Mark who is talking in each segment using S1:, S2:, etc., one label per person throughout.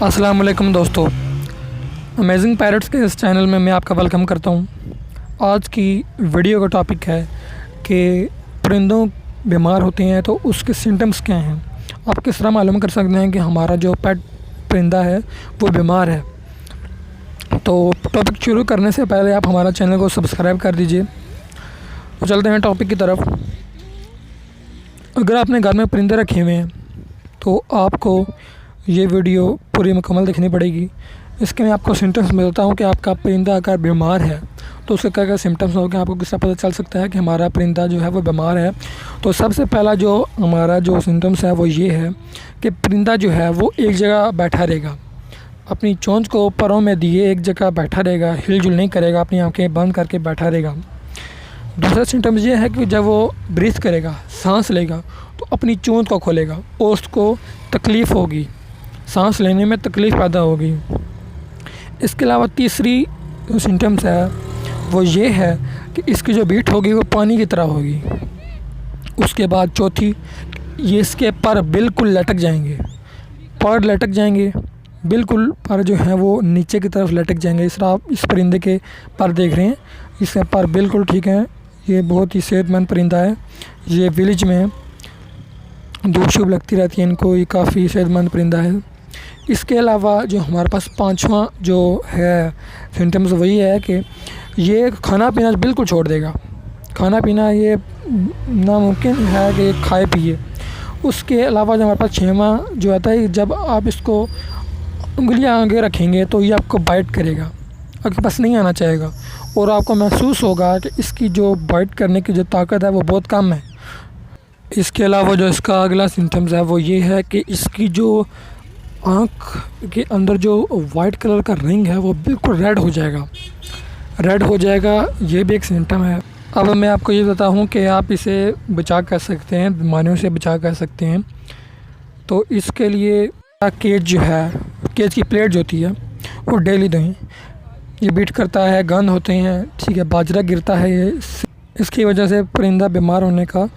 S1: अस्सलाम वालेकुम दोस्तों, अमेजिंग पैरट्स के इस चैनल में मैं आपका वेलकम करता हूं। आज की वीडियो का टॉपिक है कि परिंदों बीमार होते हैं तो उसके सिम्टम्स क्या हैं। आप किस तरह मालूम कर सकते हैं कि हमारा जो पेट परिंदा है वो बीमार है। तो टॉपिक शुरू करने से पहले आप हमारा चैनल को सब्सक्राइब कर दीजिए। तो चलते हैं टॉपिक की तरफ। अगर आपने घर में परिंदे रखे हुए हैं तो आपको ये वीडियो पूरी मुकम्मल देखनी पड़ेगी। इसके मैं आपको सिम्टम्स बताता हूँ कि आपका परिंदा अगर बीमार है तो उसके क्या क्या सिम्टम्स होंगे, आपको किस तरह पता चल सकता है कि हमारा परिंदा जो है वो बीमार है। तो सबसे पहला जो हमारा जो सिम्टम्स है वो ये है कि परिंदा जो है वो एक जगह बैठा रहेगा, अपनी चोंच को परों में दिए एक जगह बैठा रहेगा, हिलजुल नहीं करेगा, अपनी आँखें बंद करके बैठा रहेगा। दूसरा सिम्टम्स ये है कि जब वो ब्रीथ करेगा, सांस लेगा तो अपनी चोंच को खोलेगा और उसको तकलीफ़ होगी, सांस लेने में तकलीफ़ पैदा होगी। इसके अलावा तीसरी जो सिम्टम्स है वो ये है कि इसकी जो बीट होगी वो पानी की तरह होगी। उसके बाद चौथी, ये इसके पर बिल्कुल लटक जाएंगे, पर लटक जाएंगे बिल्कुल, पर जो है वो नीचे की तरफ लटक जाएंगे। इस तरह आप इस परिंदे के पर देख रहे हैं, इसके पर बिल्कुल ठीक है। ये बहुत ही सेहतमंद परिंदा है। ये विलेज में धूप शुभ लगती रहती है इनको, ये काफ़ी सेहतमंद परिंदा है। इसके अलावा जो हमारे पास पांचवा जो है सिम्टम्स वही है कि ये खाना पीना बिल्कुल छोड़ देगा। खाना पीना ये नामुमकिन है कि खाए पिए। उसके अलावा जो हमारे पास छठवां जो आता है, जब आप इसको उंगलियां आगे रखेंगे तो ये आपको बाइट करेगा, आपके पास नहीं आना चाहेगा और आपको महसूस होगा कि इसकी जो बाइट करने की जो ताकत है वो बहुत कम है। इसके अलावा जो इसका अगला सिम्टम्स है वो ये है कि इसकी जो आँख के अंदर जो वाइट कलर का रिंग है वो बिल्कुल रेड हो जाएगा, ये भी एक सिम्टम है। अब मैं आपको ये बताऊँ कि आप इसे बचाव कर सकते हैं, बीमारियों से बचाव कर सकते हैं। तो इसके लिए केज जो है, केज की प्लेट जो होती है वो डेली धोएं। ये बीट करता है, गंद होते हैं, ठीक है, बाजरा गिरता है, ये इसकी वजह से परिंदा बीमार होने का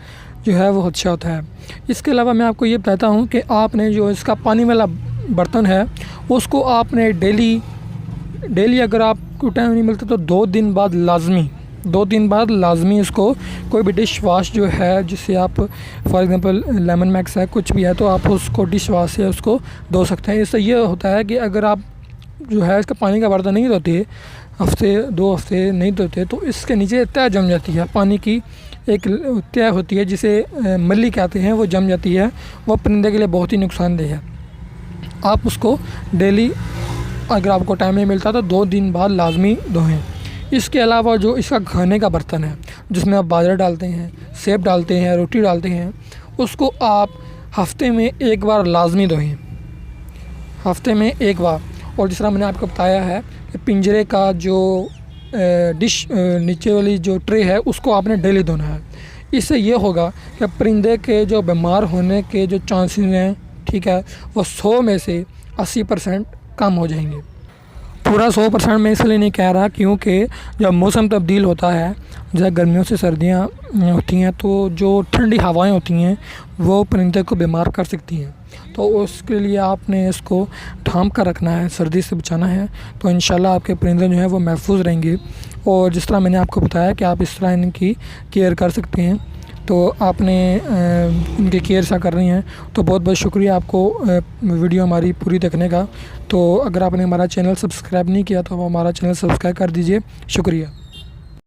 S1: जो है वो अच्छा होता है। इसके अलावा मैं आपको ये बताता हूँ कि आपने जो इसका पानी वाला बर्तन है उसको आपने डेली अगर आपको टाइम नहीं मिलता तो 2 दिन बाद लाजमी इसको कोई भी डिश वाश जो है, जिससे आप फॉर एग्जांपल लेमन मैक्स है, कुछ भी है, तो आप उसको डिश वाश से उसको धो सकते हैं। इससे ये होता है कि अगर आप जो है इसका पानी का बर्तन नहीं धोते, हफ्ते 2 हफ्ते नहीं धोते, तो इसके नीचे तय जम जाती है, पानी की एक तय होती है जिसे मल्ली कहते हैं, वो जम जाती है। वो परिंदे के लिए बहुत ही नुकसानदेह है। आप उसको डेली अगर आपको टाइम नहीं मिलता तो 2 दिन बाद लाजमी धोएं। इसके अलावा जो इसका खाने का बर्तन है जिसमें आप बाजरा डालते हैं, सेब डालते हैं, रोटी डालते हैं, उसको आप हफ्ते में 1 बार लाजमी धोएं, हफ्ते में 1 बार। और जिस तरह मैंने आपको बताया है कि पिंजरे का जो डिश नीचे वाली जो ट्रे है उसको आपने डेली धोना है। इससे ये होगा कि परिंदे के जो बीमार होने के जो चांसेस हैं, ठीक है, वो 100 में से 80% कम हो जाएंगे। पूरा 100% मैं इसलिए नहीं कह रहा क्योंकि जब मौसम तब्दील होता है, जैसे गर्मियों से सर्दियाँ होती हैं, तो जो ठंडी हवाएं होती हैं वो परिंदे को बीमार कर सकती हैं। तो उसके लिए आपने इसको ढांप कर रखना है, सर्दी से बचाना है, तो इंशाल्लाह आपके परिंदे जो हैं वो महफूज रहेंगे। और जिस तरह मैंने आपको बताया कि आप इस तरह इनकी केयर कर सकते हैं, तो आपने इनकी केयर सा करनी है। तो बहुत बहुत शुक्रिया आपको वीडियो हमारी पूरी देखने का। तो अगर आपने हमारा चैनल सब्सक्राइब नहीं किया तो हमारा चैनल सब्सक्राइब कर दीजिए। शुक्रिया।